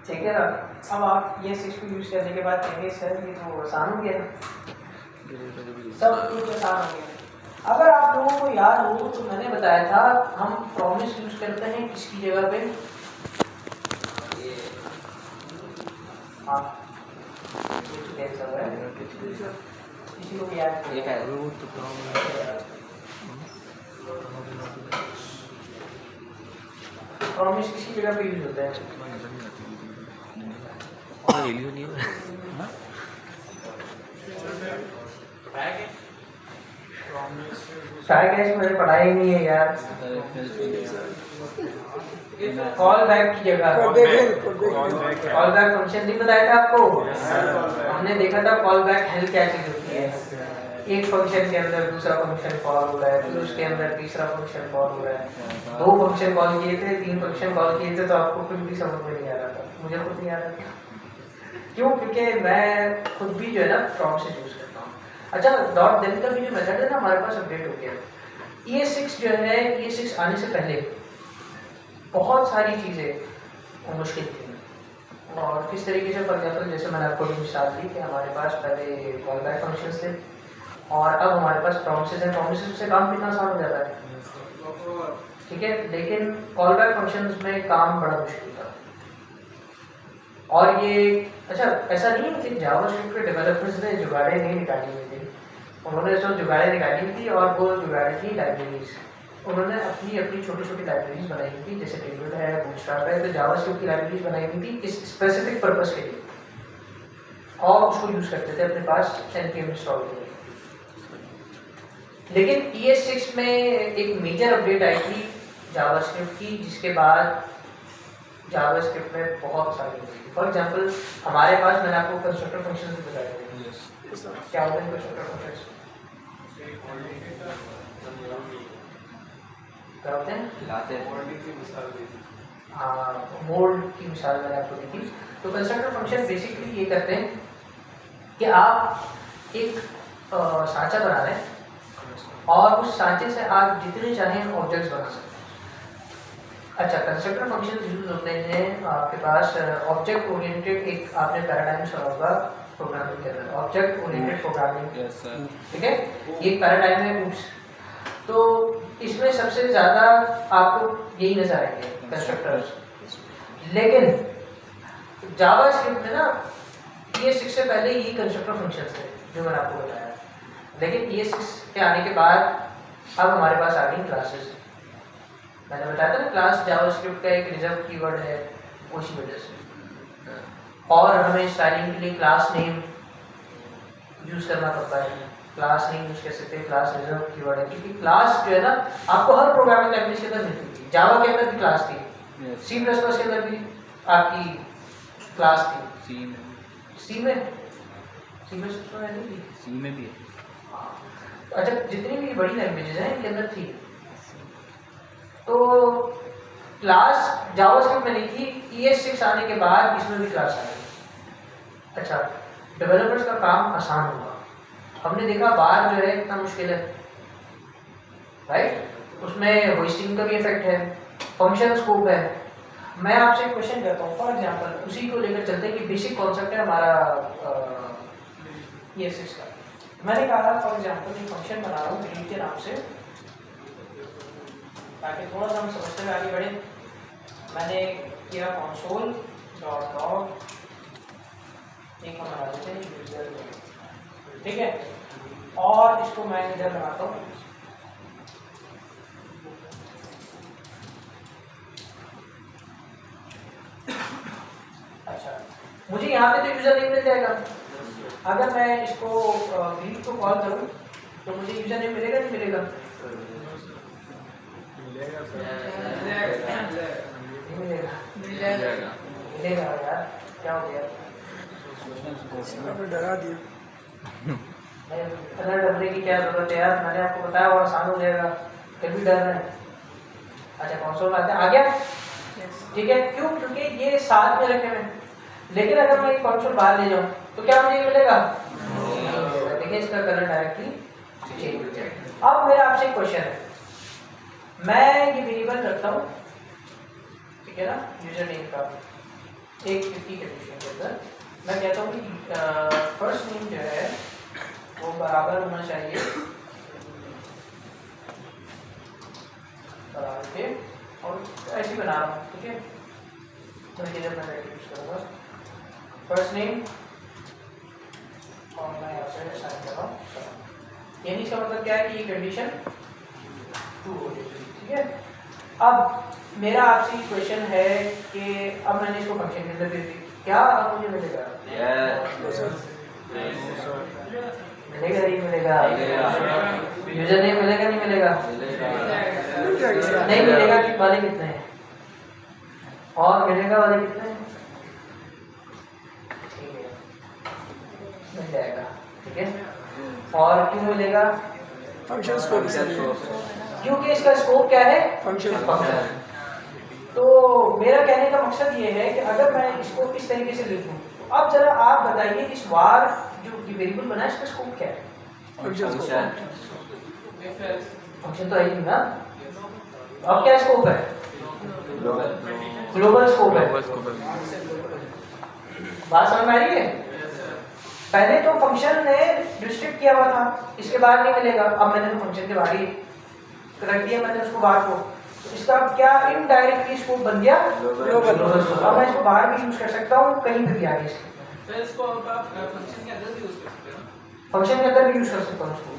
ठीक है ना। अब आप ये सिक्स को यूज़ करने के बाद कहेंगे सर ये तो आसान हो गया, सब कुछ आसान हो गया। अगर आप लोगों को याद हो तो मैंने बताया था हम प्रॉमिस यूज़ करते हैं किसकी जगह पे, हाँ किसी को भी याद प्रॉमिस किसकी जगह पे यूज होता है? ट्राई कैश मैंने पढ़ा ही नहीं है यार। कॉल बैक की जगह कॉल बैक फंक्शन नहीं बताया था आपको? हमने देखा था कॉल बैक हेल्प क्या चीज होती है। एक फंक्शन के अंदर दूसरा फंक्शन कॉल हो रहा है, फिर उसके अंदर तीसरा फंक्शन कॉल हो रहा है। 2 फंक्शन कॉल किए थे, 3 फंक्शन कॉल किए थे, तो आपको कुछ भी समझ में नहीं आ रहा था, मुझे खुद नहीं आ रहा था। क्यों? क्योंकि मैं खुद भी जो है ना प्रॉमिस यूज करता हूँ। अच्छा, डॉट देन का भी जो मेथड है ना हमारे पास अपडेट हो गया। ES6 जो है, ES6 आने से पहले बहुत सारी चीज़ें मुश्किल थी। और किस तरीके से, फॉर एग्जाम्पल जैसे मैंने आपको भी मिसाल दी कि हमारे पास पहले कॉल बैक फंक्शन थे और अब हमारे पास प्रॉमिसेस हैं। प्रॉमिसेस से काम कितना आसान हो जाता है, ठीक है, लेकिन कॉल बैक फंक्शंस में काम बड़ा मुश्किल था। और ये अच्छा ऐसा नहीं है कि जावास्क्रिप्ट के डेवलपर्स ने जुगाड़े नहीं निकाली हुई थी, उन्होंने जो जुगाड़े निकाली थी और वो जुगाड़े थी लाइब्रेरीज। उन्होंने अपनी अपनी छोटी छोटी लाइब्रेरीज बनाई हुई थी, जैसे टेबल है, बूटस्ट्रैप है, तो जावास्क्रिप्ट की लाइब्रेरीज बनाई हुई थी इस स्पेसिफिक पर्पस के लिए और उसको यूज करते थे अपने पास npm इंस्टॉल के लिए। लेकिन ES6 में एक मेजर अपडेट आई थी जावास्क्रिप्ट की, जिसके बाद जावास्क्रिप्ट में बहुत सारी हुई। फॉर एग्जांपल हमारे पास, मैंने आपको कंस्ट्रक्टर फंक्शन भी बताया था, क्या होता है कंस्ट्रक्टर फंक्शन, क्या होते हैं? हाँ, मोड की मिसाल मैंने आपको दी थी। तो कंस्ट्रक्टर फंक्शन बेसिकली ये करते हैं कि आप एक सांचा बना रहे हैं और उस सांचे से आप जितने चाहें ऑब्जेक्ट्स बना सकते हैं। अच्छा, कंस्ट्रक्टर फंक्शन यूज होते हैं आपके पास ऑब्जेक्ट ओरिएंटेड, एक आपने पैराडाइम सुना होगा प्रोग्रामिंग के अंदर, ऑब्जेक्ट ओरिएंटेड प्रोग्रामिंग, ठीक है, ये पैराडाइम है। तो इसमें सबसे ज़्यादा आपको यही नजर आएंगे कंस्ट्रक्टर्स। लेकिन जावास्क्रिप्ट में ना ES6 से पहले यही कंस्ट्रक्टर फंक्शंस थे जो मैंने आपको बताया, लेकिन ES6 के आने के बाद अब हमारे पास आ गई क्लासेस। मैंने बताया था ना क्लास जावास्क्रिप्ट का एक रिजर्व कीवर्ड है, उसी वजह से। और हमें स्टाइलिंग के लिए क्लास नेम यूज करना पड़ता है, क्लास नेम यूज कर सकते हैं, क्लास रिजर्व कीवर्ड है, क्योंकि क्लास जो है ना आपको हर प्रोग्रामिंग लैंग्वेज के अंदर मिलती थी। जावा के अंदर भी क्लास थी, C++ के अंदर भी आपकी क्लास थी, सी में भी है। अच्छा, जितनी भी बड़ी लैंग्वेजेस हैं इनके अंदर थी। तो क्लास जावास्क्रिप्ट में नहीं थी, ES6 आने के बाद इसमें भी क्लास आ गई। अच्छा, डेवलपर्स का काम आसान हुआ। हमने देखा बार जो है इतना मुश्किल है, राइट, उसमें होस्टिंग का भी इफेक्ट है, फंक्शन स्कोप है। मैं आपसे क्वेश्चन करता हूँ, फॉर एग्जांपल उसी को लेकर चलते हैं कि बेसिक कॉन्सेप्ट है हमारा ES6 का। मैंने कहा फॉर एग्जांपल एक फंक्शन बना रहा हूँ ग्रीन के नाम से, ताकि थोड़ा सा हम समझते हुए आगे बढ़े। मैंने किया console डॉट लॉग, एक हम बना देते हैं यूजर, ठीक है, और इसको मैं इधर बनाता हूँ अच्छा, मुझे यहाँ पे तो यूजर नेम मिल जाएगा। अगर मैं इसको ग्रीट को कॉल करूँ तो मुझे यूजर नेम मिलेगा नहीं मिलेगा? मिलेगा यार, क्या हो गया? डरा दिया। डरने की क्या जरूरत है यार, मैंने आपको बताया वो आसान हो जाएगा, फिर भी डर रहे हैं। अच्छा, कंसोल आ गया, ठीक है, क्यों? क्योंकि ये साथ में रखे हुए। लेकिन अगर मैं कंसोल बाहर ले जाऊं तो क्या मुझे मिलेगा? देखिए इसका कलर डायरेक्टली चेंज हो जाएगा। अब मेरा आपसे क्वेश्चन है, मैं ये वेरिएबल रखता हूँ, ठीक है ना, यूजर नेम का, एक 50 कंडीशन के अंदर मैं कहता हूँ कि फर्स्ट नेम जो है वो बराबर होना चाहिए बराबर के, और ऐसे ही बना रहा हूँ, ठीक है। तो ये जब मैं यूज करूँगा फर्स्ट नेम और मैं यहाँ से साइन कर रहा हूँ, यानी इसका मतलब क्या है कि ये कंडीशन ट्रू हो जाएगी, ठीक है। अब मेरा आपसे क्वेश्चन है कि अब मैंने इसको फंक्शन के अंदर दे दी, क्या अब मुझे मिलेगा? मिलेगा नहीं मिलेगा? यूजर नेम मिलेगा नहीं मिलेगा? नहीं मिलेगा कि वाले कितने हैं और मिलेगा वाले कितने हैं? ठीक है, मिल जाएगा, ठीक है। और क्यों मिलेगा? फंक्शन स्कोप, क्योंकि इसका स्कोप क्या है? फंक्शन। तो मेरा कहने का मकसद ये है कि अगर मैं इसको इस तरीके से लिख दूं, तो अब जरा आप बताइए इस वार जो वेरिएबल बना है इसका स्कोप क्या है? फंक्शन तो है ही ना। अब क्या स्कोप है? ग्लोबल स्कोप है। बात समझ में आ रही है? पहले तो फंक्शन ने रिस्ट्रिक्ट किया हुआ था, इसके बाद नहीं मिलेगा। अब मैंने तो फंक्शन के बाहर ही रख दिया मैंने उसको बाहर को, तो इसका क्या इनडायरेक्टली स्कोप बन गया? Global scope. अब मैं इसको बाहर भी यूज कर सकता हूँ, कहीं पे भी आगे इसको फंक्शन के अंदर भी यूज कर सकता हूँ, उसको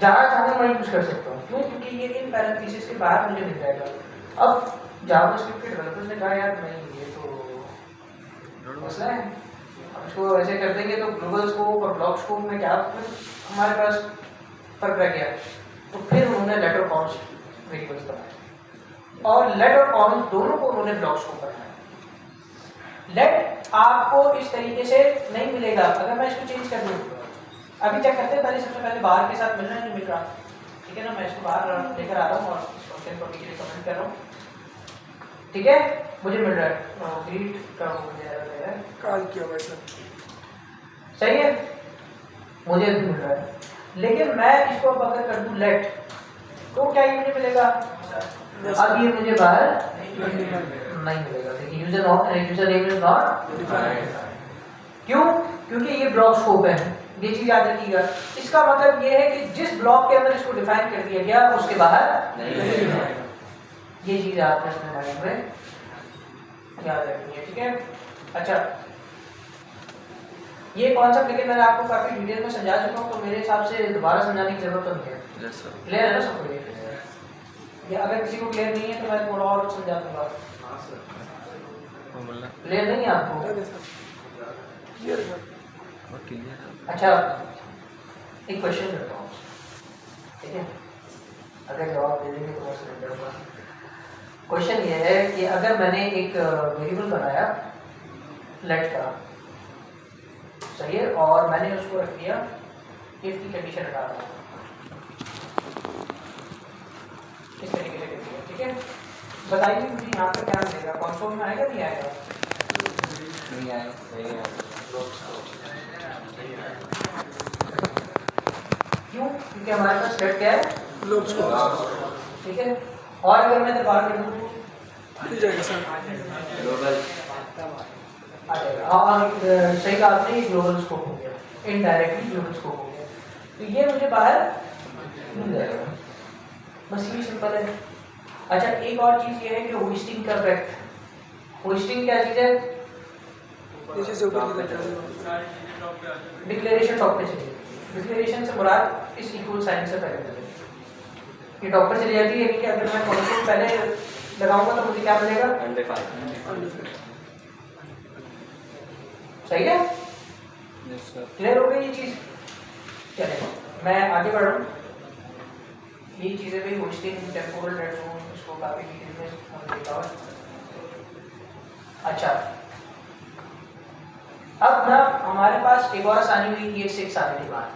जहाँ चाहे मैं यूज कर सकता हूँ। क्यों? क्योंकि ये इन पैरेंथेसिस के बाहर मुझे मिल जाएगा। अब जावास्क्रिप्ट के डेवलपर्स ने कहा यार नहीं ये तो मसला है, अब इसको ऐसे कर देंगे तो ग्लोबल स्कोप और ब्लॉक स्कोप में क्या हमारे पास फर्क रह गया। तो फिर उन्होंने लेट और कॉन्स्ट वेरिएबल्स बनाए, और लेट और कॉन्स्ट दोनों को उन्होंने ब्लॉक स्कोप बनाया। लेट आपको इस तरीके से नहीं मिलेगा अगर मैं इसको चेंज कर दूँ। अभी चेक करते हैं, पहले सबसे पहले बाहर के साथ मिल रहा है नहीं मिल रहा, ठीक है ना। मैं इसको बाहर लेकर आ रहा हूँ और इस फंक्शन को नीचे कमेंट कर रहा हूँ, ठीक है। मुझे मिल रहा है ग्रीट का कॉल किया वैसे सही है, मुझे भी मिल रहा है। लेकिन मैं इसको अब अगर कर दूं लेट, तो क्या ये मुझे मिलेगा? अब ये मुझे बाहर नहीं मिलेगा, देखिए user name is not defined. क्यों? क्योंकि ये ब्लॉक स्कोप है, ये चीज याद रखिएगा। इसका मतलब ये है कि जिस ब्लॉक के अंदर इसको डिफाइन कर दिया गया उसके बाहर नहीं है। ये चीज आपने अपने माइंड में याद रखनी है, ठीक है। अच्छा, ये कॉन्सेप्ट लेकिन मैंने आपको काफी डिटेल में समझा चुका हूँ, तो मेरे हिसाब से दोबारा समझाने की जरूरत तो नहीं है। क्लियर है ना सबको? ये अगर किसी को क्लियर नहीं है तो मैं थोड़ा और समझा दूंगा। क्लियर नहीं है आपको? अच्छा, एक क्वेश्चन करता हूँ, ठीक है। अगर जवाब दे देंगे तो मैं समझ जाऊंगा। क्वेश्चन ये है कि अगर मैंने एक वेरिएबल बनाया लेट का, सही है, और मैंने उसको रख दिया इफ की कंडीशन हटा रहा हूँ, इस तरीके से कर दिया, ठीक है। बताइए मुझे यहाँ पे क्या मिलेगा? कंसोल में आएगा नहीं आएगा? नहीं आएगा, सही है। क्यों? क्योंकि हमारे पास सेट क्या है? ग्लोब स्कोप, ठीक है। और अगर मैं दरबार कर दूँ मिल जाएगा सर, ग्लोबल आ जाएगा। और सही कहा आपने, ये ग्लोबल स्कोप हो गया, इनडायरेक्टली ग्लोबल स्कोप हो गया, तो ये मुझे बाहर मिल जाएगा। बस ये सिंपल है। अच्छा, एक और चीज़ ये है कि होस्टिंग का इफेक्ट। होस्टिंग क्या चीज़ है? नीचे से ऊपर की तरफ डिक्लेरेशन टॉप पे चलिए। डिक्लेरेशन से मुराद इस इक्वल साइन से पहले चले, ये टॉप पे चली जाती है कि अगर मैं कंसोल पहले लगाऊंगा तो मुझे क्या मिलेगा? सही है, क्लियर हो गई ये चीज? चलिए मैं आगे बढ़ रहा हूँ। ये चीजें भी होस्टिंग, टेम्पोरल डेड जोन, इसको काफी डिटेल में हमने देखा है। अच्छा, अब ना हमारे पास एक और आसानी हुई, ये 6 आने की बात,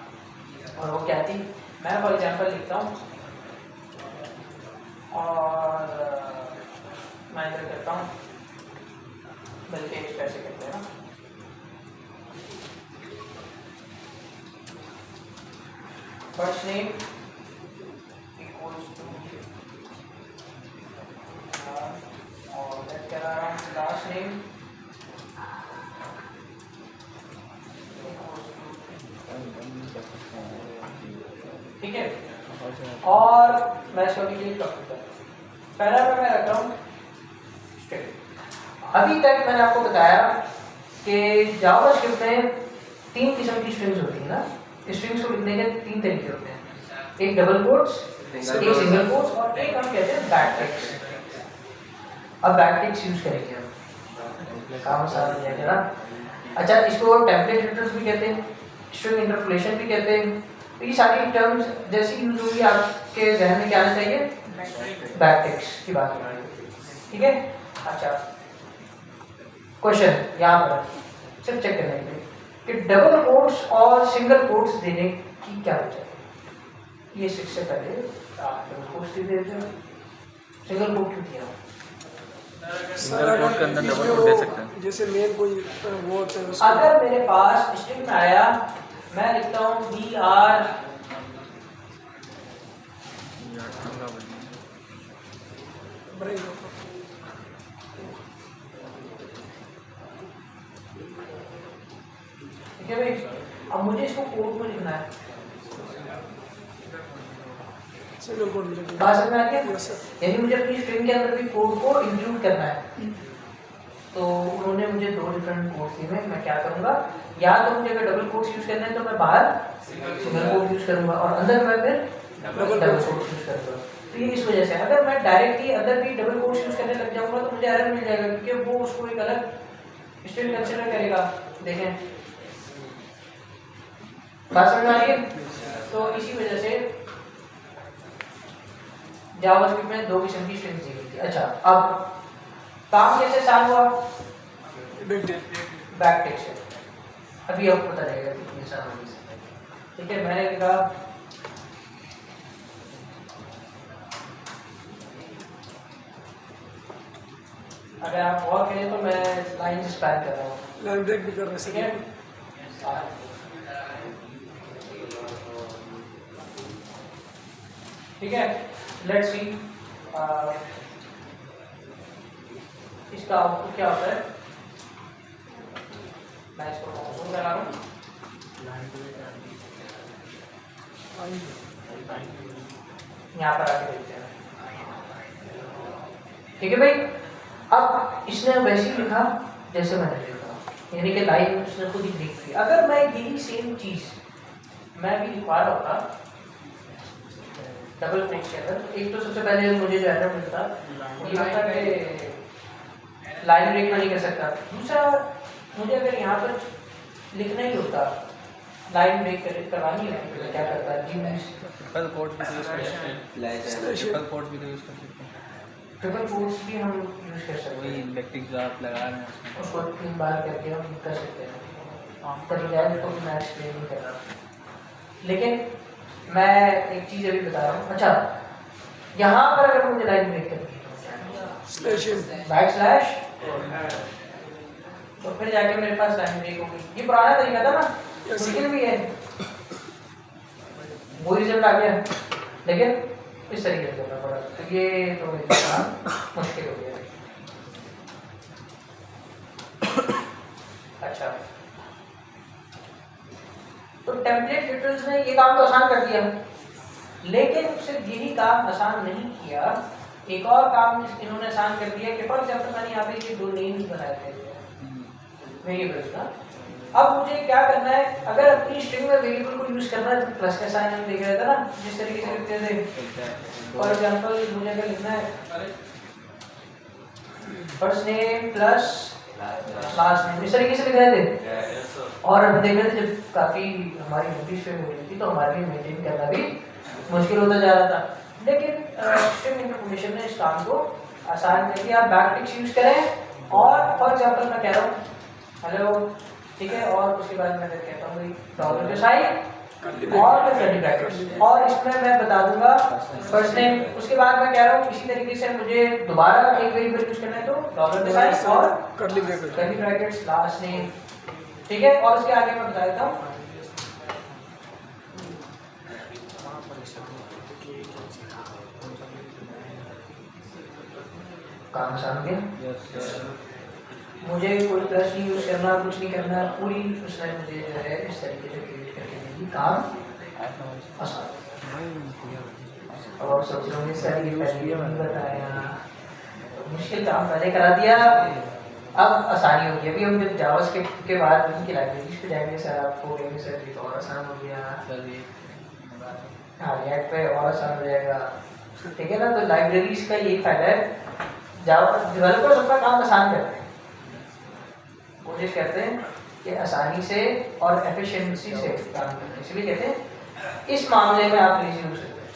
और वो क्या थी? मैं फॉर एग्जांपल लिखता हूँ और मैं इधर करता हूँ, बल्कि इस पैसे करते हैं ना, फर्स्ट नेम इक्वल्स टू और मैं कह रहा हूँ लास्ट नेम ठीक है। और मैं इसको अभी क्लिक करूँगा, पहला मैं रख रहा हूँ स्ट्रिंग। अभी तक मैंने आपको बताया कि जावास्क्रिप्ट में 3 किस्म की स्ट्रिंग्स होती है ना। स्ट्रिंग्स को लिखने के 3 तरीके होते हैं, एक डबल कोट्स, एक सिंगल कोट्स और एक हम कहते हैं बैकटिक्स। अब बैकटिक्स यूज करेंगे हम, काम आसान हो जाएगा ना। अच्छा, इसको टेम्पलेट एडिटर्स भी कहते हैं, स्ट्रिंग इंटरपोलेशन भी कहते हैं। तो ये सारी टर्म्स जैसी यूज होगी आपके जहन में क्या आना चाहिए, बैकटिक्स की बात करेंगे, ठीक है। अच्छा, क्वेश्चन यहाँ पर सिर्फ चेक करने के लिए कि डबल कोट्स और सिंगल कोट्स देने की क्या वजह है। ये से पहले आप डबल कोट्स दे देते हो, सिंगल कोट क्यों दिया? सर कोड के अंदर डबल कोड दे सकते हैं। जैसे मेन कोई वो होता है उसको अगर मेरे पास स्ट्रिंग में आया, मैं लिखता हूँ BR ब्रेक ठीक है भाई। अब मुझे इसको कोड में लिखना है, सिंगल कोड मिलेगी। बात समझ में आ गया? Yes sir. यानी मुझे अपनी स्ट्रिंग के अंदर भी कोड को इंक्लूड करना है। तो उन्होंने मुझे 2 डिफरेंट कोड्स दिए, मैं क्या करूँगा, या तो मुझे अगर डबल कोड्स यूज करना है तो मैं बाहर सिंगल कोड यूज करूँगा और अंदर मैं फिर डबल कोड्स यूज करूँगा। तो ये इस वजह से अगर मैं डायरेक्टली अंदर भी डबल कोड्स यूज करने लग जाऊँगा तो मुझे एरर मिल जाएगा, क्योंकि वो उसको एक अलग स्ट्रिंग कंसीडर करेगा। देखें, बात समझ में आ रही है? तो इसी वजह से जावास्क्रिप्ट में 2 किस्म की स्ट्रिंग्स दी गई थी। अच्छा, अब काम कैसे आसान हुआ, बैकटिक से। अभी आपको पता रहेगा कितनी आसान होगी, ठीक है। मैंने कहा अगर आप और कहें तो मैं लाइन स्पैन कर रहा हूँ, लाइन ब्रेक भी कर रहे ठीक है। ठीक है, लेट्स सी इसका आउटपुट क्या होता है। मैं इसको कंसोल करा रहा हूँ, यहाँ पर आके देखते हैं, ठीक है भाई। अब इसने वैसे ही लिखा जैसे मैंने लिखा, यानी कि लाइन उसने खुद ही लिख दी। अगर मैं यही सेम चीज मैं भी लिखवा रहा होता डबल कोट्स के अंदर, एक तो सबसे पहले मुझे जो एरर मिलता ये होता कि लाइन ब्रेक नहीं कर सकता। दूसरा, मुझे अगर यहाँ पर लिखना ही होता लाइन ब्रेक करवानी है तो क्या करता है जी, मैं ट्रिपल कोट्स भी यूज कर सकते हैं। ट्रिपल कोट्स भी यूज कर सकते हैं। ट्रिपल कोट्स भी हम यूज कर सकते वही हैं, बैकटिक जो आप लगा रहे हैं उसको 3 बार करके हम कर सकते हैं। तरीका है, उसको मैं एक्सप्लेन नहीं कर रहा, लेकिन मैं एक चीज़ अभी बता रहा हूँ। अच्छा, यहाँ पर अगर मुझे लाइन ब्रेक करनी है बैकस्लैश, तो फिर जाके मेरे पास लाइन ब्रेक होगी। ये पुराना तरीका था ना, मुश्किल भी है, वो रिजल्ट आ गया, लेकिन इस तरीके से करना पड़ा, तो ये तो मुश्किल हो गया। अच्छा, तो टेम्पलेट एडिटर्स ने ये काम तो आसान कर दिया, लेकिन सिर्फ यही काम आसान नहीं किया, एक और काम इन्होंने आसान कर दिया कि फॉर एग्जाम्पल मैंने यहाँ पे ये 2 नेम्स बनाए थे वेरिएबल्स का। अब मुझे क्या करना है, अगर अपनी स्ट्रिंग में वेरिएबल को यूज करना है तो प्लस का साइन हम देख रहे थे ना, जिस तरीके से लिखते थे। फॉर एग्जाम्पल मुझे अगर लिखना है first name plus last name, इस तरीके से लिख रहे थे, और हम देख रहे थे जब काफ़ी हमारी लंबी स्ट्रिंग हो रही थी तो हमारे लिए मेंटेन करना भी मुश्किल होता जा रहा था। लेकिन स्ट्रिंग इंटरपोलेशन ने इस काम को आसान कर दिया। आप बैकटिक्स यूज करें और फॉर एग्जाम्पल मैं कह रहा हूँ हेलो, ठीक है, और उसके बाद मैं कहता हूँ डॉलर के साइन और मैं कर्ली ब्रैकेट्स, और इसमें मैं बता दूंगा फर्स्ट नेम। उसके बाद मैं कह रहा हूँ इसी तरीके से मुझे दोबारा एक वेरिएबल यूज करना है तो डॉलर के साइन और कर्ली ब्रैकेट्स लास्ट नेम, ठीक है। और उसके आगे मैं बता देता हूँ काम समझे, मुझे कोई प्लस नहीं यूज करना, कुछ नहीं करना, पूरी उसने मुझे जो है इस तरीके से क्रिएट करके देगी, काम आसान। और सोच रहे होंगे सर ये पहले नहीं बताया, मुश्किल काम पहले करा दिया, अब आसानी हो गई। अभी हम जब जावास्क्रिप्ट के बाद उनकी लाइब्रेरीज पे जाएंगे सर, आपको कहेंगे सर ये तो और आसान हो गया, हाँ रिएक्ट पे और आसान हो जाएगा, ठीक है ना। तो लाइब्रेरीज का यही फायदा है, जावा डेवलपर्स अपना काम आसान करते हैं, कोशिश करते हैं कि आसानी से और एफिशिएंसी से काम करें, इसलिए कहते हैं इस मामले में आप लेजी हो सकते हैं,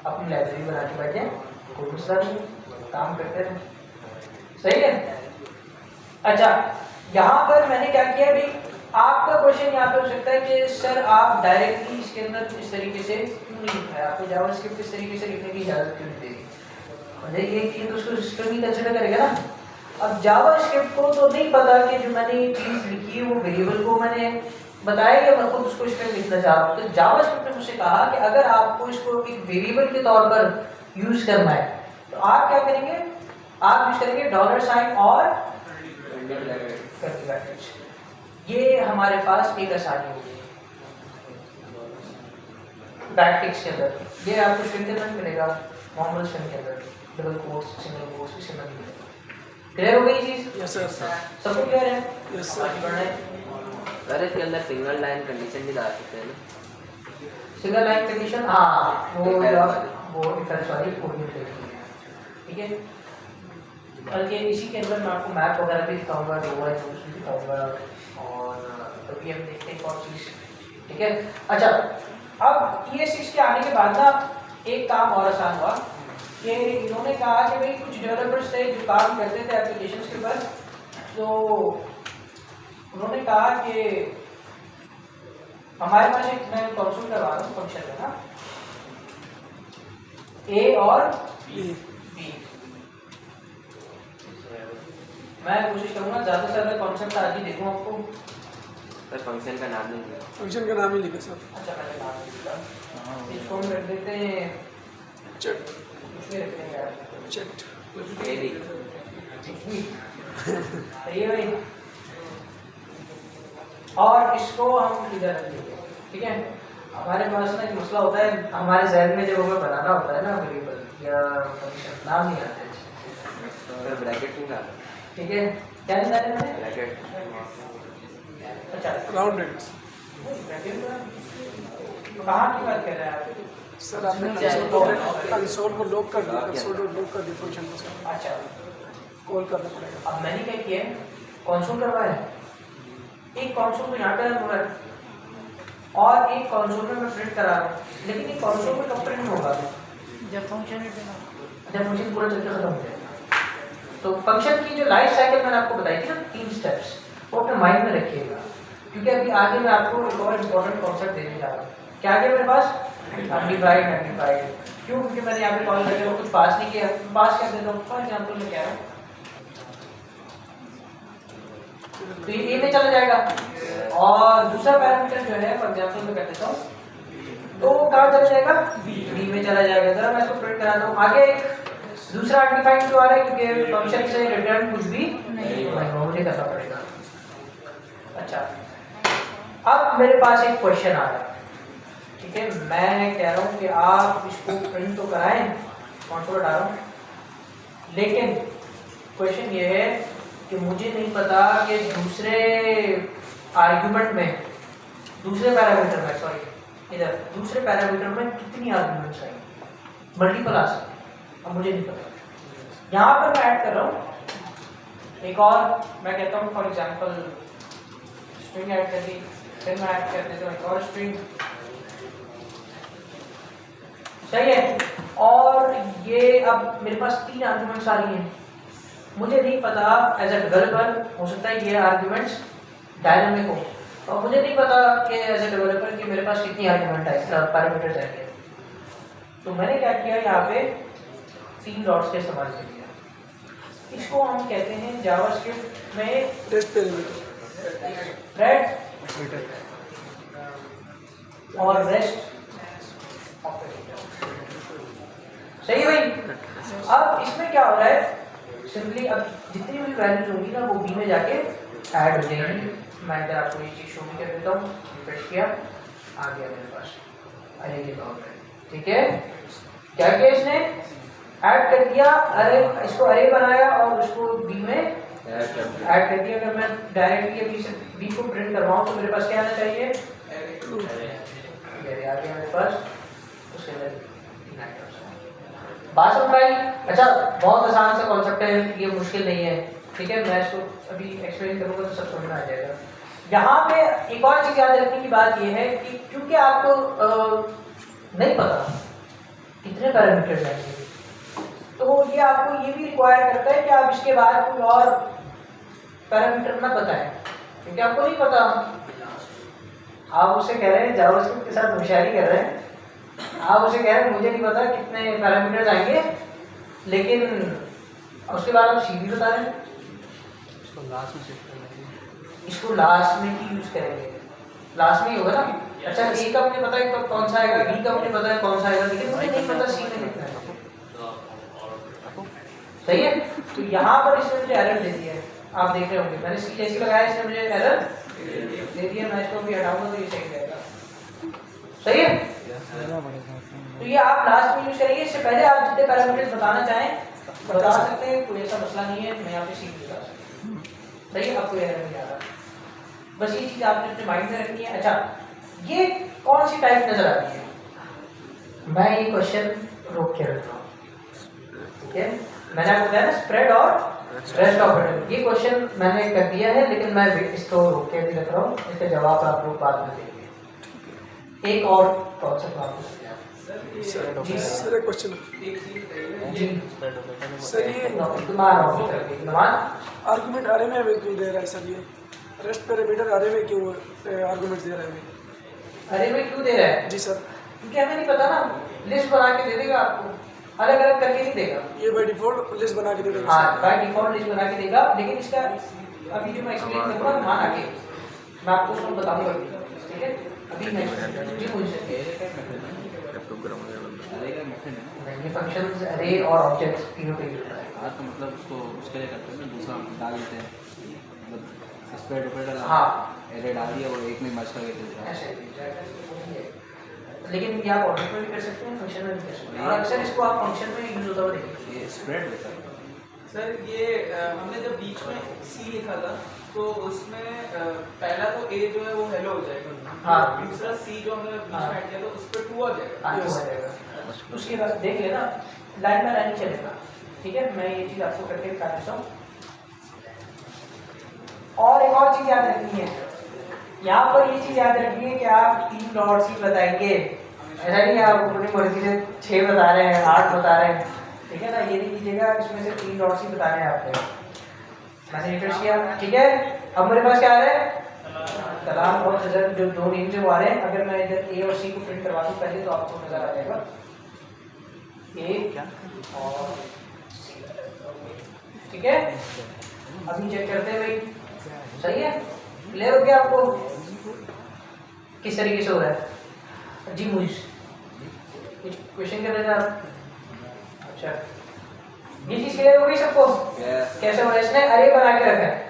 अपनी लाइब्रेरी बना के बैठे, कोई मसला नहीं, काम करते रहें, सही है। अच्छा, यहाँ पर मैंने क्या किया अभी, आपका क्वेश्चन यहाँ पे हो सकता है कि सर आप डायरेक्टली इसके अंदर इस तरीके से क्यों नहीं लिखा, आपको जावास्क्रिप्ट इस तरीके से लिखने की इजाज़त क्यों नहीं देगी, मतलब ये चीज़ उसको सिस्टम ही कंसिडर करेगा ना। अब जावास्क्रिप्ट को तो नहीं पता कि जो मैंने ये चीज़ लिखी है वो वेरिएबल को मैंने बताया या मैं खुद उसको इसमें लिखना चाह रहा हूँ, तो जावास्क्रिप्ट ने मुझसे कहा कि अगर आपको इसको एक वेरिएबल के तौर पर यूज़ करना है तो आप क्या करेंगे, आप यूज़ करेंगे $साइन और कर्ली ब्रैकेट्स। ये हमारे पास एक आसानी होगी बैकटिक्स के अंदर, ये आपको स्ट्रिंग के अंदर मिलेगा, नॉर्मल स्ट्रिंग के अंदर डबल कोट्स सिंगल कोट्स इसके अंदर मिलेगा। क्लियर हो गई चीज़? Yes sir. सबको क्लियर है? Yes sir. सर इसके अंदर सिंगल लाइन कंडीशन भी डाल सकते हैं ना? सिंगल लाइन कंडीशन, हाँ वो इफ एल्स वाली कोडिंग ठीक है। बल्कि इसी के अंदर मैं आपको मैप वगैरह भी दिखाऊंगा, रोवर भी दिखाऊंगा, और अभी हम देखते हैं कौन चीज़, ठीक है। अच्छा, अब ES6 के आने के बाद ना एक काम और आसान हुआ कि इन्होंने कहा कि भाई कुछ डेवलपर्स थे जो काम करते थे एप्लीकेशंस के ऊपर, तो उन्होंने कहा कि हमारे पास एक, मैं कंसोल करवा रहा हूँ फंक्शन है ना, A और B, मैं कोशिश करूँगा ज़्यादा से ज़्यादा कॉन्सेप्ट आज ही देखूँ आपको। सर फंक्शन का नाम नहीं लिखा। फंक्शन का नाम ही लिखा सर। अच्छा मैंने नाम लिखा, इसको हम रख देते हैं चेट। कुछ भी रखते हैं यार, चेट एडी सही है भाई, और इसको हम इधर रख देंगे, ठीक है। हमारे पास ना एक मसला होता है, हमारे जहन में जब हमें बनाना होता है ना वेरिएबल या फंक्शन, नाम नहीं आते सर ब्रैकेट नहीं डाला, ठीक है। क्या नहीं डाले मैंने? ब्रैकेट। राउंडेड। कहाँ की बात कर रहे हैं आप? सर आपने कंसोल को लॉक कर दिया, कंसोल को लॉक कर दिया फंक्शन को सर। अच्छा, कॉल करना पड़ेगा। अब मैंने क्या किया है, कंसोल करवाया, एक कंसोल को यहाँ पे रन हो रहा है और एक कंसोल में मैं प्रिंट करा रहा हूँ, लेकिन ये कंसोल में कब प्रिंट होगा, जब फंक्शन पूरा चल के खत्म हो जाएगा। तो फंक्शन की जो लाइफ साइकिल मैंने आपको बताई थी ना, 3 स्टेप्स, वो अपने माइंड में रखिएगा, क्योंकि अभी आगे मैं आपको एक और इम्पोर्टेंट कॉन्सेप्ट देने जा रहा हूँ। क्या आगे मेरे पास एम्प्लीफाइड, क्यों? क्योंकि मैंने यहाँ पे कॉल करके कुछ पास नहीं किया, पास कर देता हूँ। फॉर एग्जाम्पल मैं कह रहा हूँ तो ये ए में चला जाएगा, और दूसरा पैरामीटर जो है फॉर एग्जाम्पल मैं कर देता हूँ, तो कहाँ चला जाएगा, बी में चला जाएगा। जरा मैं इसको प्रिंट कराता हूँ। आगे दूसरा अनडिफाइंड क्यों आ रहा है, क्योंकि फंक्शन से रिटर्न कुछ भी नहीं मुझे करना पड़ेगा। अच्छा, अब मेरे पास एक क्वेश्चन आ रहा है, ठीक है। मैं कह रहा हूँ कि आप इसको प्रिंट तो कराएं, कंसोल डालो, लेकिन क्वेश्चन ये है कि मुझे नहीं पता कि दूसरे आर्ग्यूमेंट में, दूसरे पैरामीटर में, सॉरी इधर दूसरे पैरामीटर में कितनी आर्ग्यूमेंट्स आएंगी, मल्टीपल आ सकती, अब मुझे नहीं पता। यहाँ पर मैं ऐड कर रहा हूँ एक और, मैं कहता हूँ फॉर एग्जांपल स्ट्रिंग ऐड कर दी, फिर मैं ऐड कर देता हूँ एक और स्ट्रिंग, सही है। और ये अब मेरे पास 3 आर्ग्यूमेंट्स आ रही हैं, मुझे नहीं पता एज ए डेवलपर, हो सकता है ये आर्ग्यूमेंट्स डायनामिक हो, और मुझे नहीं पता कि एज ए डेवलपर कि मेरे पास कितनी आर्ग्यूमेंट है, पैरामीटर्स आएंगे। तो मैंने क्या किया, यहाँ पे 3 डॉट्स का इस्तेमाल किया। इसको हम कहते हैं जावास्क्रिप्ट में टेस्ट पैरामीटर, थ्रेड और रेस्ट ऑपरेटर, सही भाई। अब इसमें क्या हो रहा है, सिंपली अब जितनी भी वैल्यूज होंगी ना वो बी में जाके ऐड हो जाएंगी। मैं इधर आपको ये चीज़ शो भी कर देता हूँ, रिफ्रेश किया, आ गया मेरे पास अरे के तौर पर। ठीक है, क्या किया इसने, ऐड कर दिया अरे, इसको अरे बनाया और उसको बी में ऐड कर दिया। अगर मैं डायरेक्टली बी को प्रिंट करवाऊँ तो मेरे पास क्या आना चाहिए, आ गया मेरे पास, उसके अंदर बात समझ आई। अच्छा, बहुत आसान सा कॉन्सेप्ट है, ये मुश्किल नहीं है, ठीक है, मैं इसको अभी एक्सप्लेन करूँगा तो सब समझ में आ जाएगा। यहाँ पे एक और चीज़ याद रखने की बात ये है कि क्योंकि आपको नहीं पता कितने पैरामीटर्स आएंगे, तो ये आपको ये भी रिक्वायर करता है कि आप इसके बाद कोई और पैरामीटर ना बताएं, क्योंकि आपको नहीं पता। आप उसे कह रहे हैं जावास्क्रिप्ट के साथ होशियारी कर रहे हैं, आप उसे कह रहे हैं मुझे नहीं पता कितने पैरामीटर्स आएंगे, लेकिन उसके बाद आप सी भी बता रहे हैं, इसको लास्ट में ही यूज करेंगे, लास्ट में ही होगा ना। अच्छा, ए का मुझे पता है कौन सा आएगा, बी का मुझे पता है कौन सा आएगा, लेकिन मुझे नहीं पता सी में कितना है, सही है। तो यहाँ पर इसने मुझे एरर दे दिया है, आप देख रहे होंगे, मैंने सी जैसी लगाया, इसने मुझे एरर दे दिया, मैं इसको भी हटाऊंगा तो ये सही रहेगा, सही है। तो ये आप लास्ट में यूज करेंगे, इससे पहले आप जितने पैरामीटर्स बताना चाहें बता सकते हैं, कोई ऐसा मसला नहीं है, मैं यहाँ पे सी बता सकता हूँ, सही है, आपको एरर नहीं आ रहा, बस ये चीज़ आपने अपने माइंड में रखनी है। अच्छा, ये कौन सी टाइप नजर आती है, मैं ये क्वेश्चन रोक के रख रहा हूँ, ठीक है, मैंने आपको बताया ना स्प्रेड और रेस्ट ऑपरेटर, ये क्वेश्चन मैंने कर दिया है, लेकिन मैं इसको रोक के भी रख रहा हूँ, इसका जवाब आप लोग बाद में देंगे। एक और कॉन्सेप्ट आपको जी सर, एक क्वेश्चन जी सर, ये आर्गुमेंट अरे में हमें क्यों दे रहा है सर, ये रेस्ट पैरामीटर अरे में क्यों आर्गुमेंट दे रहा है हमें, अरे में क्यों दे रहा है जी सर, क्योंकि हमें नहीं पता ना, लिस्ट बना के दे देगा आपको, अलग अलग करके नहीं देगा, ये बाय डिफॉल्ट लिस्ट बना के दे देगा। हाँ, बाय डिफॉल्ट लिस्ट बना के देगा, लेकिन इसका अभी जो मैं एक्सप्लेन करूँगा मान आके मैं आपको उसको बताऊंगा, ठीक है, अभी मैं जी मुझे ये फंक्शंस अरे और ऑब्जेक्ट्स तीनों पे यूज होता है। हाँ, तो मतलब उसको उसके लिए करते हैं ना, दूसरा डाल देते हैं, मतलब स्प्रेड ऑपरेटर, हाँ, एरे डाल दिया और एक में मर्ज करके देते हैं ऐसे, लेकिन ये आप ऑब्जेक्ट में भी कर सकते हैं, फंक्शन में भी कर सकते हैं, और अक्सर इसको आप फंक्शन में यूज होता हुआ देखिए। ये स्प्रेड होता है सर, ये हमने जब बीच में सी लिखा था तो उसमें पहला तो ए जो है वो हेलो हो जाएगा, हाँ, दूसरा सी जो हमने बीच में ऐड किया तो उस पर 2 आ जाएगा। हाँ, तो हो जाएगा। उसके बाद देख लेना, लाइन बाय लाइन चलेगा, ठीक है, मैं ये चीज़ आपको करके बता देता हूँ। और एक और चीज़ याद रखनी है, यहाँ पर ये चीज़ याद रखनी है कि आप 3 डॉट्स ही बताएंगे, ऐसा नहीं आप अपनी मर्जी से 6 बता रहे हैं, 8 बता रहे हैं, ठीक है ना, ये नहीं कीजिएगा, इसमें से 3 डॉट्स ही बताने हैं आपको। मैंने रिफ्रेश किया, ठीक है, अब मेरे पास क्या आ रहा है, कलाम और नजर जो 2 नेम से वो आ रहे हैं। अगर मैं इधर ए और सी को प्रिंट करवा दूँ पहले तो आपको नजर आ जाएगा ए और सी, ठीक है। अभी चेक करते हैं भाई, सही है, क्लियर हो गया आपको किस तरीके से हो रहा है। जी मुझे कुछ क्वेश्चन कर रहे थे आप, अच्छा ये चीज क्लियर हो गई सबको, कैसे हो रहा है, इसने अरे बना के रखा है।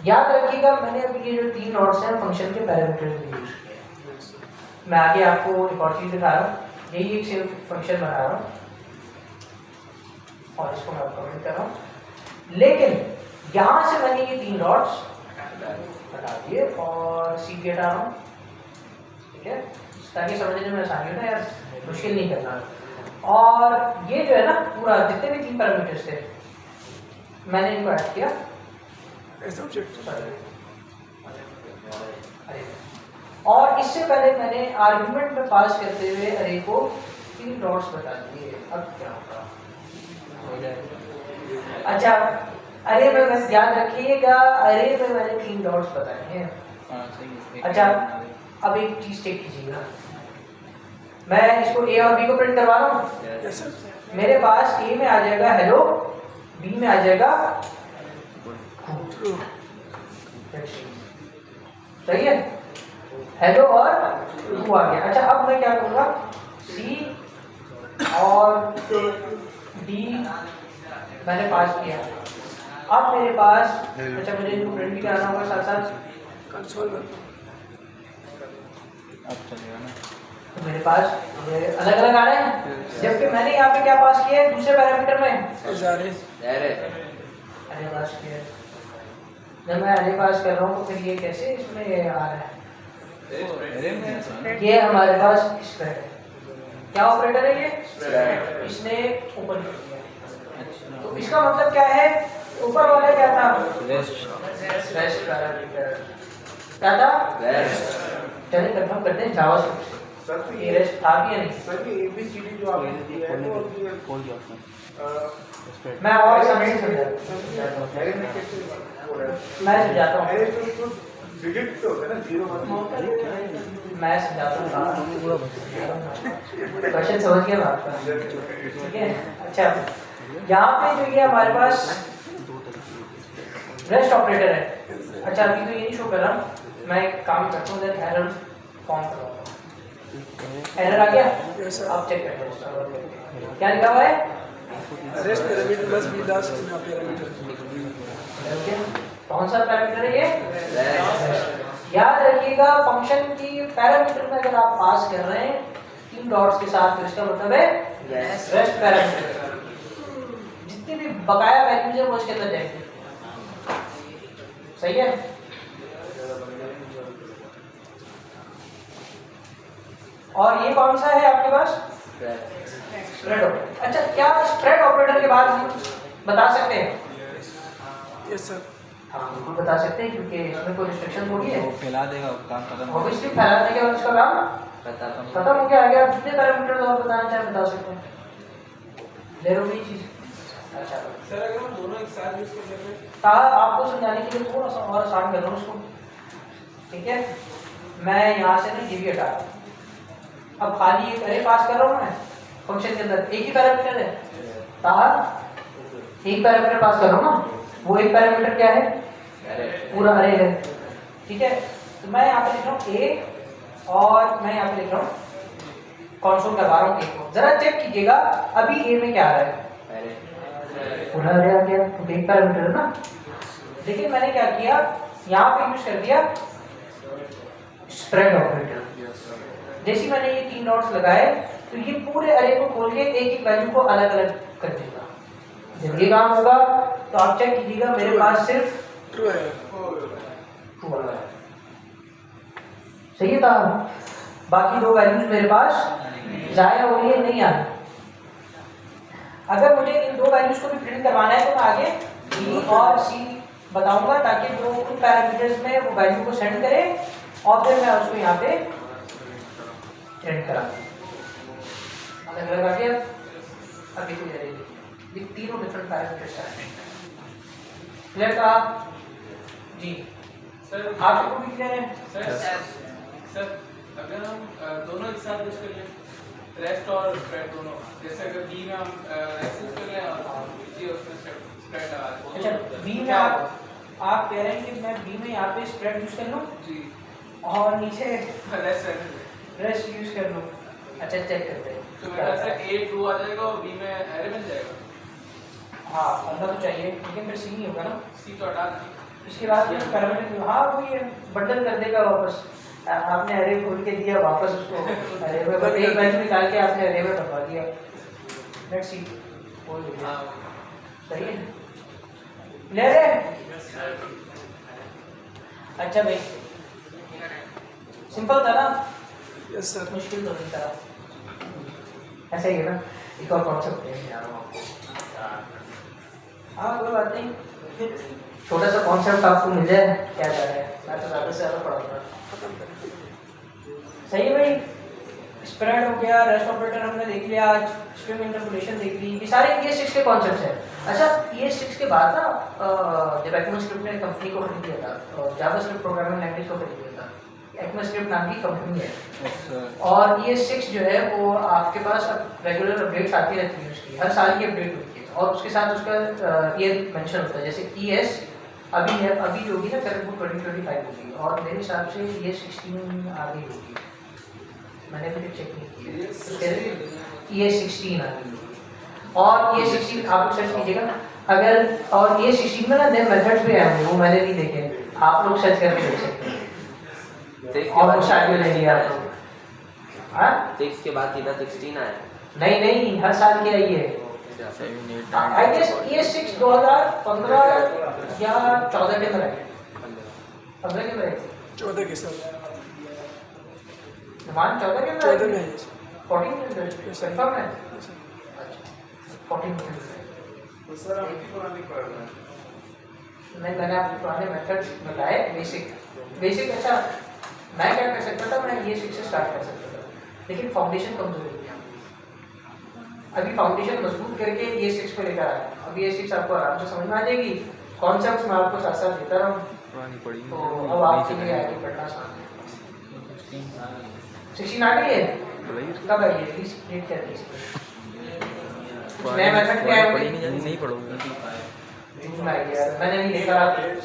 याद रखिएगा, मैंने अभी ये जो 3 डॉट्स हैं फंक्शन के पैरामीटर्स भी यूज किए। मैं आगे आपको एक और चीज दिखा रहा हूँ, यही एक सिर्फ फंक्शन बना रहा हूँ और इसको मैं कमेंट कर रहा हूँ, लेकिन यहाँ से मैंने ये 3 डॉट्स हटा दिए और सी पे हटा रहा हूँ, ठीक है, ताकि समझने में आसानी हो ना यार, मुश्किल नहीं करना। और ये जो है ना पूरा जितने भी 3 पैरामीटर्स थे मैंने इनको ऐड किया और इससे पहले मैंने आर्गुमेंट में पास करते हुए अरे को 3 डॉट्स बता दिए। अब क्या होगा, अच्छा अरे में बस याद रखिएगा, अरे में मैंने 3 डॉट्स बताए हैं। अच्छा अब एक चीज चेक कीजिएगा, मैं इसको ए और बी को प्रिंट करवा रहा हूँ, मेरे पास ए में आ जाएगा हेलो, बी में आ जाएगा सही है, हेलो और टू आ गया। अच्छा अब मैं क्या करूँगा, सी और डी मैंने पास किया, अब मेरे पास अच्छा मुझे इनको प्रिंट भी कराना होगा साथ साथ कंसोल में, अब चलेगा ना, तो मेरे पास अलग अलग आ रहे हैं, जबकि मैंने यहाँ पे क्या पास किया है दूसरे पैरामीटर में जारे अरे पास किया है। जब मैं अरे पास कर रहा हूँ तो फिर ये कैसे इसमें ये आ रहा है, ये हमारे पास स्प्रेड है। क्या ऑपरेटर है ये? इसने ऊपर कर दिया, तो इसका मतलब क्या है, ऊपर वाला क्या था? रेस्ट पैरामीटर क्या था? चलिए कंफर्म करते हैं जावास्क्रिप्ट से, ये रेस्ट था भी या नहीं? ABCD जो आपने दिया है तो मैं और समझाता हूँ, मैं समझाता हूँ, डिजिट तो होता है ना 0 मैं समझाता हूँ क्वेश्चन समझ गया मैं आपका, ठीक है। अच्छा यहाँ पे जो ये हमारे पास रेस्ट ऑपरेटर है, अच्छा अभी तो ये नहीं शो कर रहा, मैं एक काम करता हूँ, एरर फॉर्म करवाता हूँ। एरर आ गया, आप चेक करते हैं क्या लिखा हुआ है, rest parameter must be last in parameter. कौन सा पैरामीटर है ये? याद रखिएगा फंक्शन की पैरामीटर में अगर आप पास कर रहे हैं 3 डॉट्स के साथ, तो इसका मतलब है रेस्ट पैरामीटर। जितनी भी बकाया वैल्यूज है वो इसके अंदर जाएंगे, सही है। और ये कौन सा है आपके पास? Spread operator. अच्छा क्या स्प्रेड ऑपरेटर के बाद हम बता सकते हैं? यस सर, हाँ बिल्कुल बता सकते हैं, क्योंकि इसमें कोई रिस्ट्रिक्शन थोड़ी है, वो फैला देगा, काम खत्म। ऑब्वियसली फैलाने के बाद उसका काम खत्म हो गया। आगे आप जितने पैरामीटर और बताना चाहें बता सकते हैं, ले लो ये चीज। अच्छा सर अगर हम दोनों एक साथ यूज कर लेते हैं, आपको समझाने के लिए थोड़ा सा और आसान कर रहा हूँ उसको, ठीक है। मैं यहाँ से ना ये भी हटा रहा हूँ, अब खाली एक अरे पास कर रहा हूँ मैं फंक्शन के अंदर, एक ही पैरामीटर है, एक पैरामीटर पास कर रहा हूँ ना, वो एक पैरामीटर क्या है? पूरा अरे है, ठीक है। तो मैं यहाँ पे लिख रहा हूँ ए, और मैं यहाँ पे लिख रहा हूँ कॉन्सोल करवा रहा हूँ ए को, जरा चेक कीजिएगा अभी ए में क्या आ रहा है, पूरा अरे आ गया, तो एक पैरामीटर है ना। लेकिन मैंने क्या किया, यहाँ पे यूज कर दिया स्प्रेड ऑपरेटर। जैसे मैंने ये 3 डॉट्स लगाए तो ये पूरे अरे को खोल के एक एक वैल्यू को अलग अलग कर देगा। जब ये काम होगा तो आप चेक कीजिएगा मेरे पास सिर्फ ट्रू है। ट्रू आ रहा है, सही था। बाकी 2 वैल्यूज मेरे पास जाया हो रही है, नहीं आ रही। अगर मुझे इन 2 वैल्यूज को भी प्रिंट करवाना है तो मैं आगे बी और सी बताऊंगा, ताकि जो उन पैरामीटर्स में वो वैल्यू को सेंड करे और फिर मैं उसको यहाँ पे प्रिंट करा अलग अलग आ गया। अभी तो ये तीनों डिफरेंट पैरामीटर्स हैं, क्लियर था जी? सर आपको भी क्लियर है? सर अगर हम दोनों एक साथ यूज कर लें, रेस्ट और स्प्रेड दोनों, जैसे अगर बी में हम रेस्ट यूज कर लें और जी उसमें स्प्रेड लगा दें। अच्छा बी में आप कह रहे हैं कि मैं बी में यहाँ पे स्प्रेड यूज कर लूँ जी और नीचे रेस्ट रेस्ट यूज कर लूँ। अच्छा चेक करते हैं, तो मेरे ख्याल से ए ट्रू आ जाएगा और बी में एरर बन जाएगा। हाँ बनना तो चाहिए, लेकिन फिर सी नहीं होगा ना। सी तो हटा दें। इसके बाद फिर पैरामीटर, हाँ वो ये बंडल कर देगा वापस। आपने अरे खोल के दिया वापस उसको अरे में, बस एक वैल्यू निकाल के आपने अरे में बनवा दिया। लेट्स सी, खोल दिया, सही है, क्लियर है? अच्छा भाई सिंपल था ना? Yes sir. मुश्किल तो नहीं था, ऐसा ही है ना। एक और कॉन्सेप्ट है आपको, हाँ कोई बात नहीं, छोटा सा कॉन्सेप्ट आपको मिल जाए, क्या जा रहा है, मैं तो ज़्यादा से ज़्यादा पढ़ाऊंगा। सही है भाई, स्प्रेड हो गया, रेस्ट ऑपरेटर हमने देख लिया, आज स्ट्रिंग इंटरपोलेशन देख ली, ये सारे ES6 के कॉन्सेप्ट्स हैं। अच्छा ES6 के बाद ना जब ECMAScript ने कंपनी को खरीद लिया था, जावास्क्रिप्ट प्रोग्रामिंग लैंग्वेज को खरीद लिया था, ECMAScript नाम की कंपनी है, और ES6 जो है वो आपके पास अब रेगुलर अपडेट्स आती रहती है उसकी, हर साल की अपडेट होती है, और उसके साथ उसका ईयर मेंशन होता है। जैसे ES अभी जो होगी ना करंट बुक 2025 होगी, और मेरे हिसाब से ES16 आ गई होगी, मैंने अभी चेक नहीं किया, ES16 आ गई होगी। और ES16 आप लोग सर्च कीजिएगा अगर, और ES16 में ना नए मेथड्स भी आए होंगे, वो मैंने नहीं देखे, आप लोग सर्च करके देख सकते हैं। और वो शायद ले लिया आप लोग, हाँ 6 के बाद सीधा 16 आया। नहीं नहीं, हर साल की आई है। आई गेस ये 6 2015 या 14 के अंदर है, 15 के अंदर है, 14 के साथ, मान 14 के अंदर 14 में है ये। 14 के अंदर कंफर्म है। 14 के अंदर सर आपकी पुरानी पढ़ना है। नहीं, मैंने आपको पुराने मेथड्स बताए, बेसिक। अच्छा मैं क्या कर सकता था, मैं ये 6 से स्टार्ट कर सकता था, लेकिन फाउंडेशन कमजोर हो गया। अभी फाउंडेशन मजबूत करके ये 6 पे लेकर आया। अभी ये 6 आपको आराम से समझ में आ जाएगी। कॉन्सेप्ट्स मैं आपको साथ साथ देता रहूँ, तो अब आपके लिए आगे पढ़ना आसान है। 16 आ गई है, कब आई है, प्लीज डेट क्या थी इसकी? नए मेथड पे आए होंगे, नहीं पढ़ोगे। जून में आई है यार, मैंने नहीं देखा,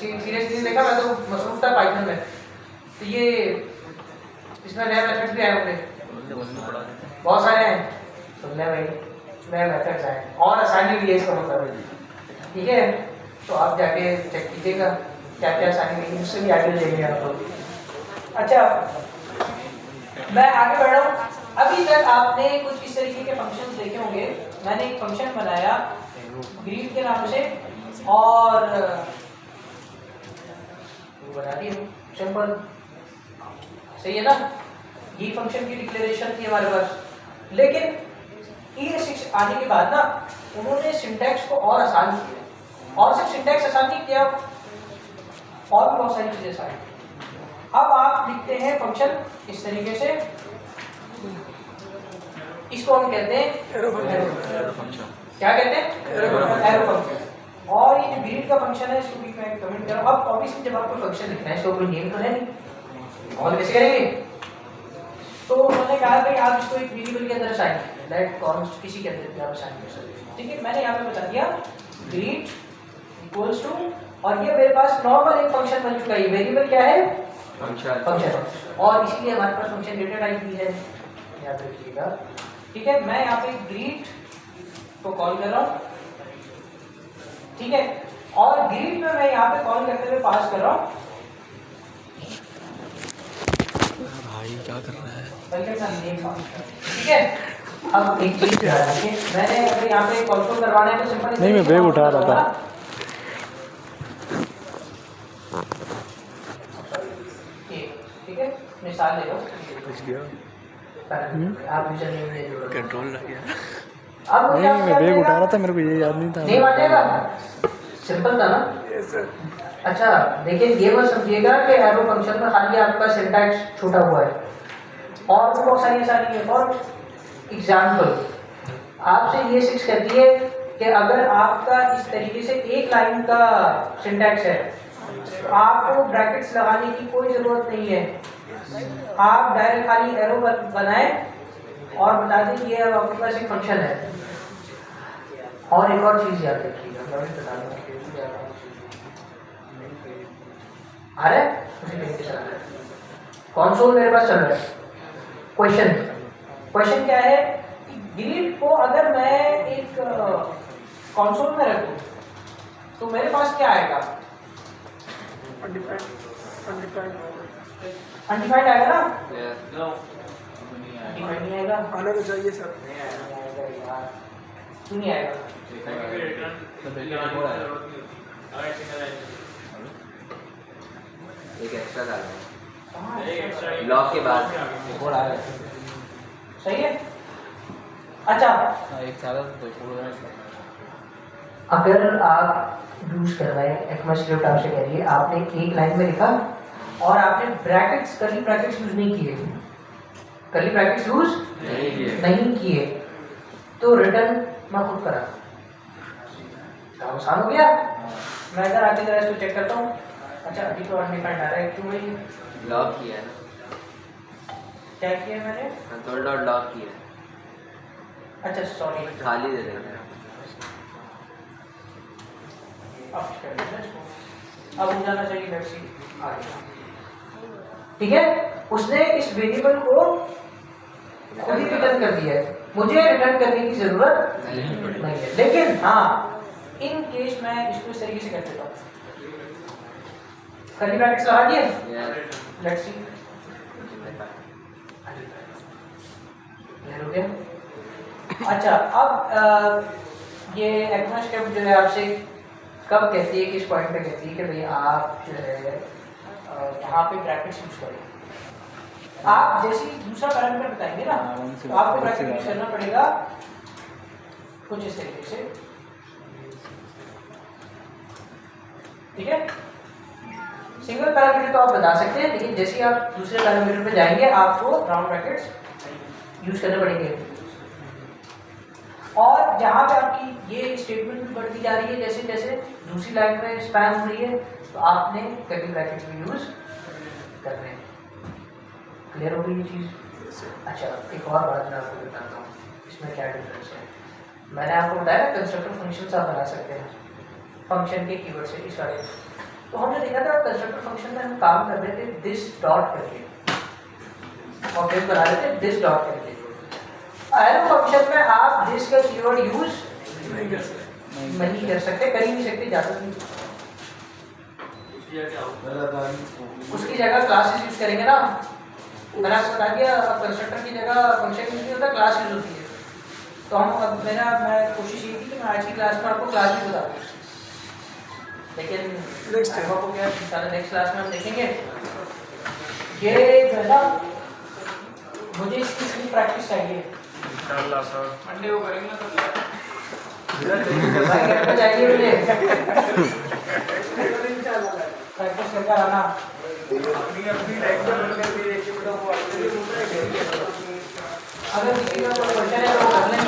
सीरियसली नहीं देखा, मैं तो मसरूफ था पाइथन में। तो ये इसमें नए मेथड्स भी आए होंगे, बहुत सारे हैं, सुन ले भाई, नए मेथड्स आए और आसानी भी है इसका मतलब, ठीक है? तो आप जाके चेक कीजिएगा क्या क्या आसानी मिली, उससे भी आगे लेंगे आप लोग। अच्छा मैं आगे बढ़ रहा हूँ। अभी तक आपने कुछ इस तरीके के फंक्शंस देखे होंगे। मैंने एक फंक्शन बनाया ग्रीट के नाम से और बना दिया, सिंपल, सही है ना? ये फंक्शन की डिक्लेरेशन थी हमारे पास, लेकिन E6 आने के बाद ना उन्होंने सिंटैक्स को और आसान किया, और सिर्फ सिंटैक्स आसान नहीं किया, और भी बहुत सारी चीजें आसान। अब आप लिखते हैं फंक्शन इस तरीके से, इसको हम कहते हैं एरो फंक्शन। क्या कहते हैं? Arrow function. और ये जो ग्रीट का फंक्शन है इसको भी मैं कमेंट कर रहा हूँ। अब ऑब्वियसली जब आपको फंक्शन लिखना है इसको कोई नेम तो है नहीं, और कैसे करेंगे? तो उन्होंने कहा भाई आप इसको एक वेरिएबल के अंदर असाइन करें, लाइक कॉन्स्ट किसी के अंदर भी आप असाइन कर सकते हैं, ठीक है? मैंने यहाँ पे बता दिया ग्रीट इक्वल्स टू, और ये मेरे पास नॉर्मल एक फंक्शन बन चुका है। वेरिएबल क्या है? फंक्शन। और इसीलिए हमारे पास फंक्शन डेटा टाइप भी है, याद रखिएगा, ठीक है? मैं यहाँ पे ग्रीट को कॉल कर रहा हूँ, ठीक है? और ग्रीट में मैं यहाँ पे कॉल करते हुए पास कर रहा हूँ भाई क्या कर रहा है? ठीक है? अब एक चीज ध्यान रखिए, मैंने अगर यहाँ पे कंसोल करवाना है तो सिंपल नहीं, मैं बैग उठा रहा था। ठीक है, मिसाल ले लो, कुछ गया आप यूजर नेम ले लो, कंट्रोल रख गया। अब नहीं, मैं बैग उठा रहा था, मेरे को ये याद नहीं था। नेम आ जाएगा, सिंपल था ना? अच्छा देखिए, ये मत समझिएगा कि एरो फंक्शन में खाली आपका सिंटैक्स छूटा हुआ है, और भी बहुत सारी आसानी है। फॉर एग्जाम्पल आपसे ये 6 कहती है कि अगर आपका इस तरीके से एक लाइन का सिंटैक्स है तो आपको ब्रैकेट्स लगाने की कोई ज़रूरत नहीं है, आप डायरेक्ट खाली एरो बनाएं और बता दें ये अब आपके पास एक फंक्शन है। और एक और चीज़ याद रखिएगा, मैं भी बता दूँ, आ रहा है उसी तरीके से कंसोल मेरे पास चल रहा है। क्वेश्चन क्या है कि ग्रीट को अगर मैं एक कंसोल में रखूं तो मेरे पास क्या आएगा? अनडिफाइंड आएगा ना? अनडिफाइंड नहीं आएगा, आना तो चाहिए सर। नहीं आएगा यार, क्यों नहीं आएगा? एक एक्स्ट्रा डालना ब्लॉक के बाद और आ रहा है। सही है। अच्छा एक सारा तो अगर आप यूज कर रहे हैं एक्मास्क्रिप्ट, आपसे कह रही है आपने एक लाइन में लिखा और आपने ब्रैकेट्स कर्ली ब्रैकेट्स यूज नहीं किए, कर्ली ब्रैकेट्स यूज नहीं किए तो रिटर्न मैं खुद करा, काम आसान हो गया। मैं इधर आके जरा इसको चेक करता हूँ। अच्छा अभी तो अनडिफाइंड आ रहा है, क्यों भाई? लॉक किया है ना, क्या किया मैंने? कंसोल डॉट लॉक किया है, अच्छा सॉरी, खाली दे देना। अब हो जाना चाहिए, लेट्स सी आ गया, ठीक है? उसने इस वेरिएबल को खुद ही रिटर्न कर दिया है, मुझे रिटर्न करने की जरूरत नहीं है। लेकिन हाँ, इन केस मैं इसको इस तरीके से कर देता हूँ, कर्ली ब्रैकेट्स लगा दिए, लेट्स सी क्लियर हो गया? अच्छा, अब ये ECMAScript जो है आपसे कब कहती है, किस पॉइंट पे कहती है कि भाई आप जो है यहाँ पे ब्रैकेट्स यूज करें। आप जैसे ही दूसरा पैरामीटर बताएंगे ना तो आपको ब्रैकेट यूज करना पड़ेगा कुछ इस तरीके से, ठीक है? सिंगल पैरामीटर तो आप बता सकते हैं, लेकिन जैसे ही आप दूसरे पैरामीटर पे जाएंगे आपको राउंड ब्रैकेट्स यूज करने पड़ेंगे। और जहाँ पे आपकी ये स्टेटमेंट भी बढ़ती जा रही है, जैसे जैसे दूसरी लाइन में स्पैन हो रही है, तो आपने कर्ली ब्रैकेट्स भी यूज करने हैं। क्लियर हो गई ये चीज़? अच्छा, एक और बात मैं आपको बताता हूँ इसमें क्या डिफरेंस है। मैंने आपको बताया कंस्ट्रक्टर फंक्शन आप बना सकते हैं फंक्शन के कीवर्ड से, इस वाले। तो हमने देखा था कंस्ट्रक्टर फंक्शन में हम काम कर रहे थे दिस डॉट करके, और फिर बना रहे थे दिस डॉट करके। एरो फंक्शन में आप दिस का कीवर्ड यूज नहीं कर सकते, कर ही नहीं सकते, ज़्यादा नहीं। उसकी जगह क्लासेस यूज करेंगे ना। मैंने आपको बता दिया कंस्ट्रक्टर की जगह फंक्शन यूज नहीं होता, क्लास यूज होती है। तो हम मैं कोशिश ये की कि मैं आज की क्लास में आपको क्लास भी बता दूँ, लेकिन नेक्स्ट टाइम आपको क्या नेक्स्ट क्लास में हम देखेंगे। ये जो है ना, मुझे इसकी प्रैक्टिस चाहिए। मंडे को करेंगे ना भाई चाहिए मुझे प्रैक्टिस करके आना। अगर किसी का कोई क्वेश्चन है तो कर लें।